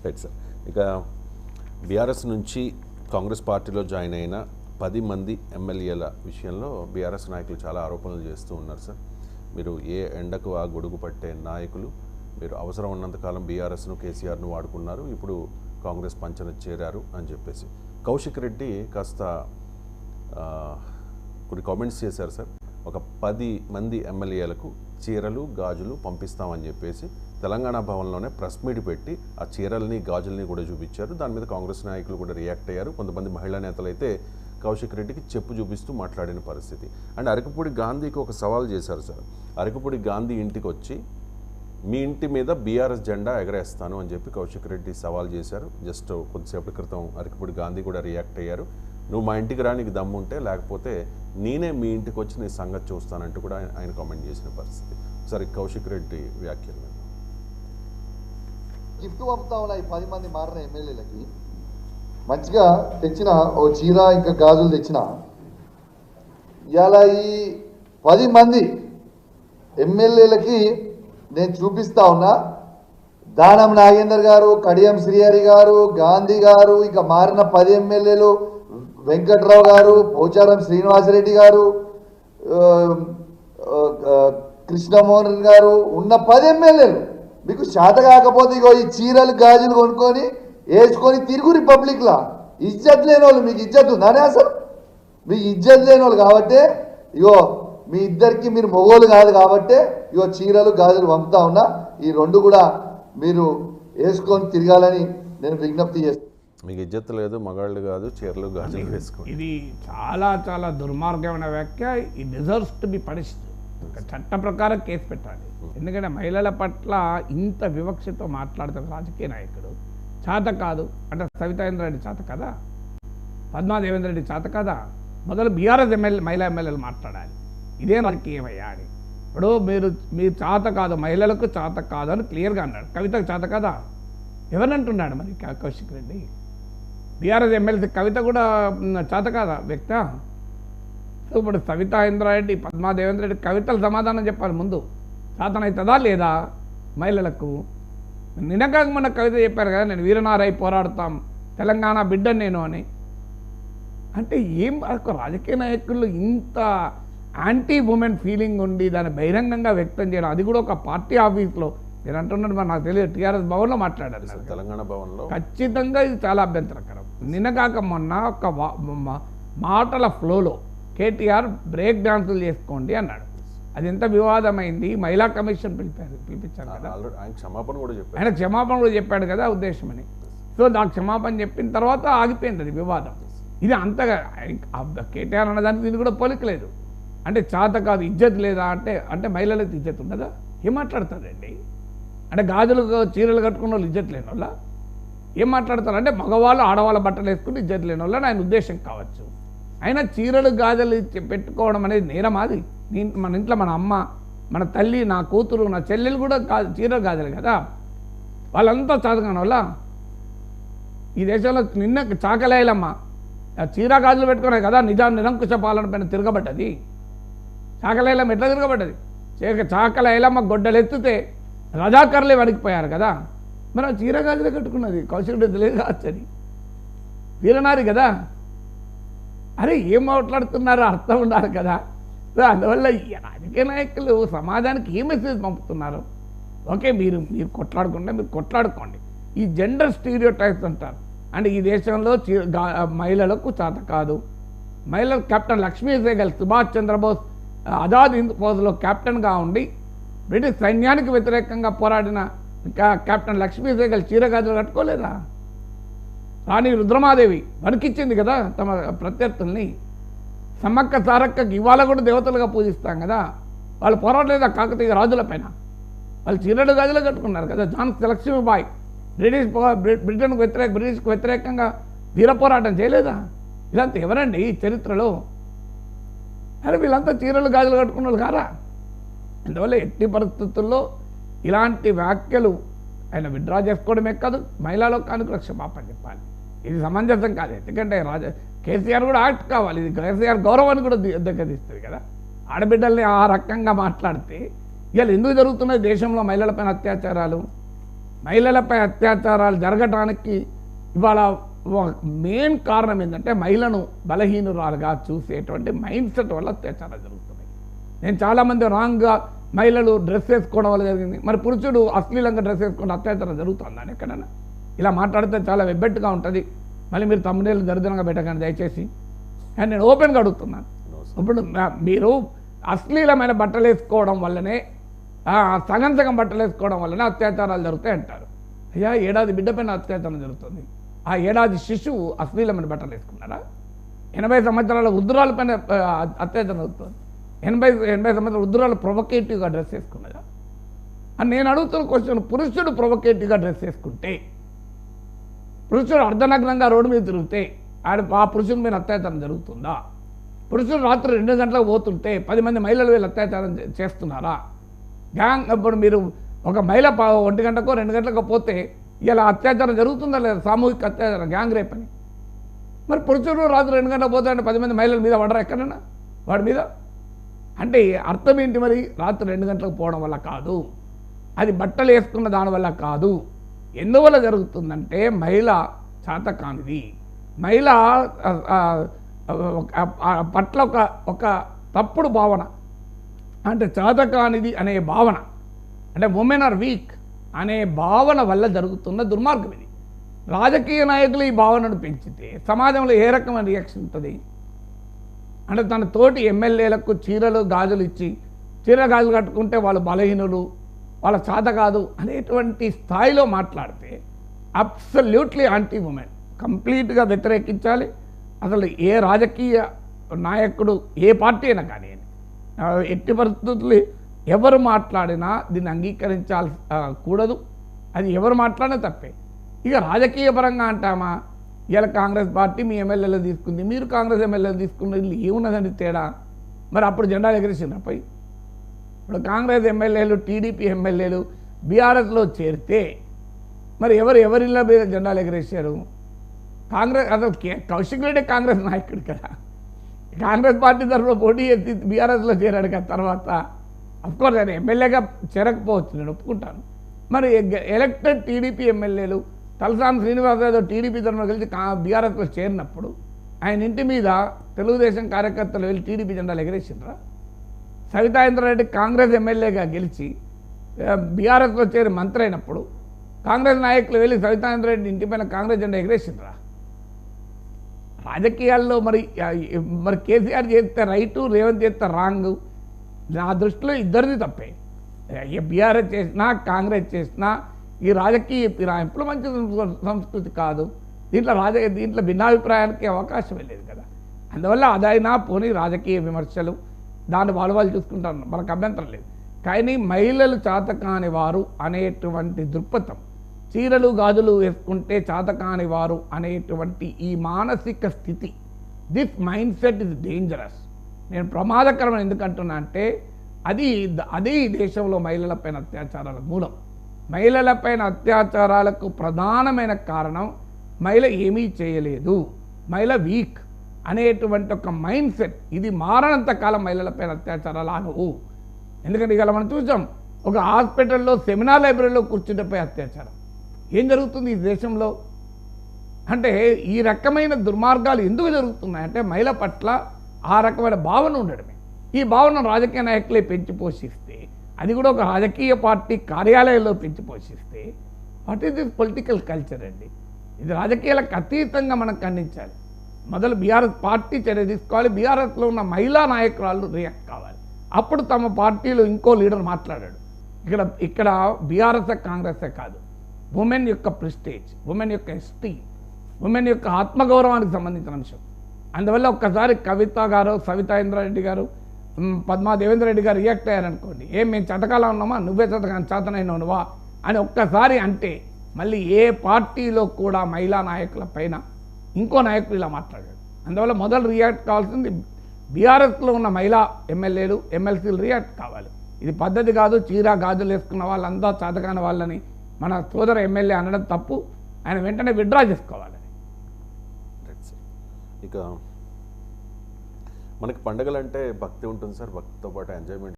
Right sir. ఇక BRS నుంచి కాంగ్రెస్ పార్టీలో జాయిన్ అయిన 10 మంది ఎమ్మెల్యేల విషయంలో బీఆర్ఎస్ నాయకులు చాలా ఆరోపణలు చేస్తూ ఉన్నారు సార్. మీరు ఏ ఎండకు ఆ గొడుగు పట్టే నాయకులు, మీరు అవసరం ఉన్నంతకాలం బీఆర్ఎస్ను కేసీఆర్ను వాడుకున్నారు, ఇప్పుడు కాంగ్రెస్ పంచన చేరారు అని చెప్పేసి కౌశిక్ రెడ్డి కాస్త కొన్ని కామెంట్స్ చేశారు సార్. ఒక 10 మంది ఎమ్మెల్యేలకు చీరలు గాజులు పంపిస్తామని చెప్పేసి తెలంగాణ భవన్లోనే ప్రెస్ మీట్ పెట్టి ఆ చీరల్ని గాజుల్ని కూడా చూపించారు. దాని మీద కాంగ్రెస్ నాయకులు కూడా రియాక్ట్ అయ్యారు. కొంతమంది మహిళా నేతలు అయితే కౌశిక్ రెడ్డికి చెప్పు చూపిస్తూ మాట్లాడిన పరిస్థితి. అండ్ అరకపూడి గాంధీకి ఒక సవాల్ చేశారు సార్. అరకపూడి గాంధీ ఇంటికి వచ్చి మీ ఇంటి మీద బీఆర్ఎస్ జెండా ఎగరేస్తాను అని చెప్పి కౌశిక్ రెడ్డి సవాల్ చేశారు. జస్ట్ కొద్దిసేపటి క్రితం అరకపూడి గాంధీ కూడా రియాక్ట్ అయ్యారు. నువ్వు మా ఇంటికి రా, నీకు దమ్ముంటే, లేకపోతే నేనే మీ ఇంటికి వచ్చి నీ సంగతి చూస్తానంటూ కూడా ఆయన కామెంట్ చేసిన పరిస్థితి. ఒకసారి కౌశిక్ రెడ్డి వ్యాఖ్యలు. గిఫ్ట్ పంపుతా ఉన్నాయి 10 మంది మారిన ఎమ్మెల్యేలకి. మంచిగా తెచ్చిన ఓ చీర ఇంకా గాజులు తెచ్చిన ఇలా ఈ 10 మంది ఎమ్మెల్యేలకి నేను చూపిస్తా ఉన్నా. దానం నాగేందర్ గారు, కడియం శ్రీహరి గారు, గాంధీ గారు, ఇక మారిన 10 ఎమ్మెల్యేలు, వెంకట్రావు గారు, పోచారం శ్రీనివాసరెడ్డి గారు, కృష్ణమోహన్ గారు ఉన్న 10 ఎమ్మెల్యేలు మీకు శాత కాకపోతే ఇగో ఈ చీరలు గాజులు కొనుక్కొని వేసుకొని తిరుగు రిపబ్లిక్లా. ఇజ్జత్ లేని వాళ్ళు, మీకు ఇజ్జత్ ఉందానే అసలు? మీకు ఇజ్జత్ లేని వాళ్ళు కాబట్టే ఇగో మీ ఇద్దరికి మీరు మొగోళ్ళు కాదు కాబట్టే ఇగో చీరలు గాజులు పంపుతా ఉన్నా. ఈ 2 కూడా మీరు వేసుకొని తిరగాలని నేను విజ్ఞప్తి చేస్తాను. మీకు ఇజ్జత్ లేదు, మగాళ్ళు కాదు, చీరలు గాజులు వేసుకోండి. ఇది చాలా చాలా దుర్మార్గమైన వ్యాఖ్య. ఈ డిజర్వ్స్ టు బి పనిష్డ్. చట్ట ప్రకారం కేసు పెట్టాలి. ఎందుకంటే మహిళల పట్ల ఇంత వివక్షతో మాట్లాడుతున్న రాజకీయ నాయకుడు చేత కాదు అంటే సవితా రెడ్డి చేత కదా, పద్మాదేవేంద్ర రెడ్డి చేత కదా, మొదలు బీఆర్ఎస్ మహిళా ఎమ్మెల్యేలు మాట్లాడాలి. ఇదే రాజకీయమయ్యా అని. ఇప్పుడు మీరు చేత కాదు, మహిళలకు చేత కాదు అని క్లియర్గా అన్నాడు. కవితకు చేత కదా ఎవరంటున్నాడు మరి కౌశిక్ రెడ్డి? బీఆర్ఎస్ ఎమ్మెల్సీ కవిత కూడా చేత కాదా వ్యక్త? ఇప్పుడు సవితా ఇంద్రారెడ్డి, పద్మాదేవేంద్ర రెడ్డి కవితలు సమాధానం చెప్పాలి ముందు. చేతనవుతుందా లేదా మహిళలకు? నిన్నగాక మొన్న కవిత చెప్పారు కదా, నేను వీరనారై పోరాడతాం, తెలంగాణ బిడ్డను నేను అని. అంటే ఏం రాజకీయ నాయకులు ఇంత యాంటీ ఉమెన్ ఫీలింగ్ ఉండి దాన్ని బహిరంగంగా వ్యక్తం చేయడం, అది కూడా ఒక పార్టీ ఆఫీస్లో. నేను అంటున్నాడు మరి నాకు తెలియదు, టీఆర్ఎస్ భవన్లో మాట్లాడారు తెలంగాణ భవన్లో. ఖచ్చితంగా ఇది చాలా అభ్యంతరకరం. నిన్నగాక మొన్న ఒక మాటల ఫ్లోలో కేటీఆర్ బ్రేక్ డాన్సులు చేసుకోండి అన్నాడు. అది ఎంత వివాదమైంది. మహిళా కమిషన్ పిలిపించారు కదా, ఆయన క్షమాపణ కూడా చెప్పాడు కదా ఉద్దేశమని. సో నాకు క్షమాపణ చెప్పిన తర్వాత ఆగిపోయింది అది వివాదం. ఇది అంతగా కేటీఆర్ అన్నదానికి దీన్ని కూడా పోలికలేదు. అంటే చేత కాదు, ఇజ్జత్ లేదా అంటే మహిళలకు ఇజ్జత్ ఉండదా? ఏం మాట్లాడతారండి? అంటే గాజులు చీరలు కట్టుకున్న వాళ్ళు ఇజ్జత్ లేని వాళ్ళ ఏం మాట్లాడతారు? అంటే మగవాళ్ళు ఆడవాళ్ళ బట్టలు వేసుకుని ఇజ్జత్ లేని వాళ్ళని ఆయన ఉద్దేశం కావచ్చు. అయినా చీరలు గాజులు పెట్టుకోవడం అనేది నేరం. అది మన ఇంట్లో మన అమ్మ, మన తల్లి, నా కూతురు, నా చెల్లెలు కూడా చీరలు గాజులు కదా. వాళ్ళంతా చదువుకున్న వాళ్ళ ఈ దేశంలో నిన్న చాకలేలమ్మ చీర గాజులు పెట్టుకునే కదా నిరంకుశ పాలన పైన తిరగబడ్డది. చాకలేలమ్మ ఎట్లా తిరగబడ్డది? చాకలేలమ్మ గొడ్డలు ఎత్తితే రజాకర్లే వణికిపోయారు కదా. మరి ఆ చీర గాజులే కట్టుకున్నది. కౌశిక్ రెడ్డి తెలియదు కావచ్చని, వీరనారి కదా. అరే ఏం మాట్లాడుతున్నారో అర్థం ఉండాలి కదా. అందువల్ల రాజకీయ నాయకులు సమాజానికి ఏ మెసేజ్ పంపుతున్నారు? ఓకే, మీరు కొట్లాడుకోండి. ఈ జెండర్ స్టీరియోటైప్స్ అంటారు. అంటే ఈ దేశంలో మహిళలకు చేత కాదు. మహిళలు కెప్టెన్ లక్ష్మీ సెహగల్, సుభాష్ చంద్రబోస్ ఆజాద్ హింద్ ఫౌజ్లో కెప్టెన్గా ఉండి బ్రిటిష్ సైన్యానికి వ్యతిరేకంగా పోరాడిన కెప్టెన్ లక్ష్మీ సెహగల్ చీరగాజులు కట్టుకోలేదా? రాణి రుద్రమాదేవి వణికిచ్చింది కదా తమ ప్రత్యర్థుల్ని. సమ్మక్క సారక్కకి ఇవాళ కూడా దేవతలుగా పూజిస్తాం కదా. వాళ్ళు పోరాడలేదా కాకతీయ రాజుల పైన? వాళ్ళు చీరలు గాజులు కట్టుకున్నారు కదా. ఝాన్సీ లక్ష్మీబాయి బ్రిటిష్కి వ్యతిరేకంగా వీర పోరాటం చేయలేదా? ఇదంతా ఎవరండి ఈ చరిత్రలో? అరే వీళ్ళంతా చీరలు గాజులు కట్టుకున్న వాళ్ళు కారా? అందువల్ల ఎట్టి పరిస్థితుల్లో ఇలాంటి వ్యాఖ్యలు ఆయన విత్డ్రా చేసుకోవడమే కాదు, మహిళా లోకానికి క్షమాపణ చెప్పాలి. ఇది సమంజసం కాదు. ఎందుకంటే కేసీఆర్ కూడా యాక్ట్ కావాలి. ఇది కేసీఆర్ గౌరవాన్ని కూడా దెబ్బతీస్తుంది కదా. ఆడబిడ్డల్ని ఆ రకంగా మాట్లాడితే ఇవాళ ఎందుకు జరుగుతున్నాయి దేశంలో మహిళలపైన అత్యాచారాలు? మహిళలపై అత్యాచారాలు జరగటానికి ఇవాళ మెయిన్ కారణం ఏంటంటే మహిళను బలహీనురాలుగా చూసేటువంటి మైండ్ సెట్ వల్ల అత్యాచారాలు జరుగుతున్నాయి. నేను చాలామంది రాంగ్గా మహిళలు డ్రెస్ వేసుకోవడం వల్ల జరిగింది, మరి పురుషుడు అశ్లీలంగా డ్రెస్ వేసుకుంటే అత్యాచారం జరుగుతుందని ఎక్కడైనా ఇలా మాట్లాడితే చాలా వెబ్బెట్టుగా ఉంటుంది. మళ్ళీ మీరు తమ్ముడేళ్ళు దరిద్రంగా పెట్టకండి దయచేసి. కానీ నేను ఓపెన్గా అడుగుతున్నాను, ఇప్పుడు మీరు అశ్లీలమైన బట్టలు వేసుకోవడం వల్లనే సగం బట్టలు వేసుకోవడం వల్లనే అత్యాచారాలు జరుగుతాయి అంటారు. అయ్యా, ఏడాది బిడ్డ పైన అత్యాచారం జరుగుతుంది. ఆ ఏడాది శిశువు అశ్లీలమైన బట్టలు వేసుకున్నారా? 80 సంవత్సరాల వృద్ధురాల పైన అత్యాచారం జరుగుతుంది. 80 సంవత్సరాల వృద్ధురాలు ప్రొవకేటివ్గా డ్రెస్ వేసుకున్నారా అని నేను అడుగుతున్న క్వశ్చన్. పురుషుడు ప్రొవకేటివ్గా డ్రెస్ వేసుకుంటే, పురుషుడు అర్ధనగ్నంగా రోడ్డు మీద తిరిగితే ఆ పురుషుని మీద అత్యాచారం జరుగుతుందా? పురుషుడు రాత్రి 2 గంటలకు పోతుంటే 10 మంది మహిళలు వీళ్ళు అత్యాచారం చేస్తున్నారా? గ్యాంగ్ ఇప్పుడు మీరు ఒక మహిళ 1 గంటకో 2 గంటలకు పోతే ఇలా అత్యాచారం జరుగుతుందా లేదా? సామూహిక అత్యాచారం, గ్యాంగ్ రేప్ అని. మరి పురుషుడు రాత్రి 2 గంటలకు పోతాడంటే 10 మంది మహిళల మీద పడరా ఎక్కడన్నా వాడి మీద? అంటే అర్థం ఏంటి? మరి రాత్రి 2 గంటలకు పోవడం వల్ల కాదు, అది బట్టలు వేసుకున్న దానివల్ల కాదు. ఎందువల్ల జరుగుతుందంటే మహిళ చాతకానిది, మహిళ పట్ల ఒక తప్పుడు భావన, అంటే చాతకానిది అనే భావన, అంటే ఉమెన్ ఆర్ వీక్ అనే భావన వల్ల జరుగుతున్న దుర్మార్గం ఇది. రాజకీయ నాయకులు ఈ భావనను పెంచితే సమాజంలో ఏ రకమైన రియాక్షన్ ఉంటుంది? అంటే తన తోటి ఎమ్మెల్యేలకు చీరలు గాజులు ఇచ్చి, చీర గాజులు కట్టుకుంటే వాళ్ళు బలహీనులు, వాళ్ళ చేత కాదు అనేటువంటి స్థాయిలో మాట్లాడితే అబ్సల్యూట్లీ యాంటీ ఉమెన్, కంప్లీట్గా వ్యతిరేకించాలి. అసలు ఏ రాజకీయ నాయకుడు, ఏ పార్టీ అయినా కానీ ఎట్టి పరిస్థితులు ఎవరు మాట్లాడినా దీన్ని అంగీకరించాలి కూడదు. అది ఎవరు మాట్లాడినా తప్పే. ఇక రాజకీయ పరంగా అంటామా, ఇలా కాంగ్రెస్ పార్టీ మీ ఎమ్మెల్యేలు తీసుకుంది, మీరు కాంగ్రెస్ ఎమ్మెల్యేలు తీసుకున్నది, ఏమున్నదండి తేడా? మరి అప్పుడు జెండాలు ఎగిరేసిండ్రు. పై ఇప్పుడు కాంగ్రెస్ ఎమ్మెల్యేలు, టీడీపీ ఎమ్మెల్యేలు బీఆర్ఎస్లో చేరితే మరి ఎవరిలో మీద జెండాలు ఎగిరేశారు? కాంగ్రెస్, అసలు కౌశిక్ రెడ్డి కాంగ్రెస్ నాయకుడు కదా, కాంగ్రెస్ పార్టీ తరఫున పోటీ చేసి బీఆర్ఎస్లో చేరాడు కదా. తర్వాత అఫ్కోర్స్ ఆయన ఎమ్మెల్యేగా చేరకపోవచ్చు, నేను ఒప్పుకుంటాను. మరి ఎలక్టెడ్ టీడీపీ ఎమ్మెల్యేలు తలసాని శ్రీనివాస్ యాదవ్ టీడీపీ తరఫున కలిసి బీఆర్ఎస్లో చేరినప్పుడు ఆయన ఇంటి మీద తెలుగుదేశం కార్యకర్తలు వెళ్ళి టీడీపీ జెండాలు ఎగరేసిండ్రా? సవితా ఇంద్రారెడ్డి కాంగ్రెస్ ఎమ్మెల్యేగా గెలిచి బీఆర్ఎస్లో చేరి మంత్రి అయినప్పుడు కాంగ్రెస్ నాయకులు వెళ్ళి సవితా ఇంద్రారెడ్డి ఇంటిపైన కాంగ్రెస్ జెండా ఎగరేసిండ్రా? రాజకీయాల్లో మరి కేసీఆర్ చేస్తే రైటు, రేవంత్ చేస్తే రాంగ్. నా దృష్టిలో ఇద్దరిది తప్పే. బీఆర్ఎస్ చేసినా కాంగ్రెస్ చేసినా ఈ రాజకీయ ఫిరాయింపులు మంచి సంస్కృతి కాదు. దీంట్లో భిన్నాభిప్రాయానికి అవకాశం లేదు కదా. అందువల్ల అదైనా పోనీ రాజకీయ విమర్శలు దాన్ని వాళ్ళు చూసుకుంటారు, మనకు అభ్యంతరం లేదు. కానీ మహిళలు చాతకాని వారు అనేటువంటి దృక్పథం, చీరలు గాజులు వేసుకుంటే చాతకాని వారు అనేటువంటి ఈ మానసిక స్థితి, this mind set is dangerous. నేను ప్రమాదకరమైన ఎందుకంటున్నా అంటే అది ఈ దేశంలో మహిళలపైన అత్యాచారాల మూలం. మహిళలపైన అత్యాచారాలకు ప్రధానమైన కారణం మహిళ ఏమీ చేయలేదు, మహిళ వీక్ అనేటువంటి ఒక మైండ్ సెట్. ఇది మారనంత కాలం మహిళలపైన అత్యాచారాలు ఆగవు. ఎందుకంటే ఇవాళ మనం చూసాం, ఒక హాస్పిటల్లో సెమినార్ లైబ్రరీలో కూర్చుంటేపై అత్యాచారం. ఏం జరుగుతుంది ఈ దేశంలో? అంటే ఈ రకమైన దుర్మార్గాలు ఎందుకు జరుగుతున్నాయంటే మహిళ పట్ల ఆ రకమైన భావన ఉండడమే. ఈ భావన రాజకీయ నాయకులే పెంచి పోషిస్తే, అది కూడా ఒక రాజకీయ పార్టీ కార్యాలయంలో పెంచి పోషిస్తే, what is this political culture అండి? ఇది రాజకీయాలకు అతీతంగా మనం ఖండించాలి. మొదలు బీఆర్ఎస్ పార్టీ చర్య తీసుకోవాలి, బీఆర్ఎస్లో ఉన్న మహిళా నాయకురాలు రియాక్ట్ కావాలి. అప్పుడు తమ పార్టీలో ఇంకో లీడర్ మాట్లాడాడు. ఇక్కడ బీఆర్ఎస్ కాంగ్రెసే కాదు, ఉమెన్ యొక్క ప్రెస్టేజ్, ఉమెన్ యొక్క ఎస్టీమ్, ఉమెన్ యొక్క ఆత్మగౌరవానికి సంబంధించిన అంశం. అందువల్ల ఒక్కసారి కవిత గారు, సవితా ఇంద్రారెడ్డి గారు, పద్మా దేవేంద్ర రెడ్డి గారు రియాక్ట్ అయ్యారనుకోండి, మేము చతకాలా ఉన్నామా, నువ్వే చేతనైనవా అని ఒక్కసారి అంటే మళ్ళీ ఏ పార్టీలో కూడా మహిళా నాయకుల పైన ఇంకో నాయకులు ఇలా మాట్లాడాడు. అందువల్ల మొదలు రియాక్ట్ కావాల్సింది బీఆర్ఎస్లో ఉన్న మహిళా ఎమ్మెల్యేలు, ఎమ్మెల్సీలు రియాక్ట్ కావాలి. ఇది పద్ధతి కాదు. చీర గాజులు వేసుకున్న వాళ్ళంతా చేతకాని వాళ్ళని మన సోదర ఎమ్మెల్యే అనడం తప్పు. ఆయన వెంటనే విత్డ్రా చేసుకోవాలి. ఇక మనకి పండుగలు అంటే భక్తి ఉంటుంది సార్, భక్తితో పాటు ఎంజాయ్మెంట్